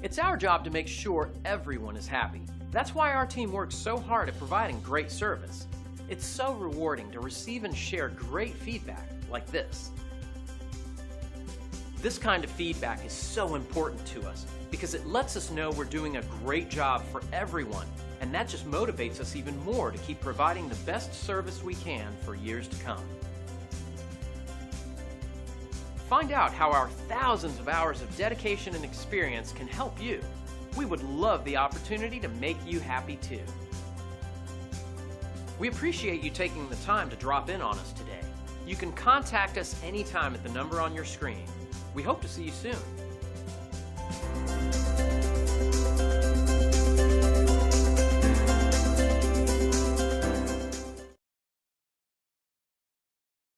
It's our job to make sure everyone is happy. That's why our team works so hard at providing great service. It's so rewarding to receive and share great feedback like this. This kind of feedback is so important to us because it lets us know we're doing a great job for everyone, and that just motivates us even more to keep providing the best service we can for years to come. Find out how our thousands of hours of dedication and experience can help you. We would love the opportunity to make you happy too. We appreciate you taking the time to drop in on us today. You can contact us anytime at the number on your screen. We hope to see you soon.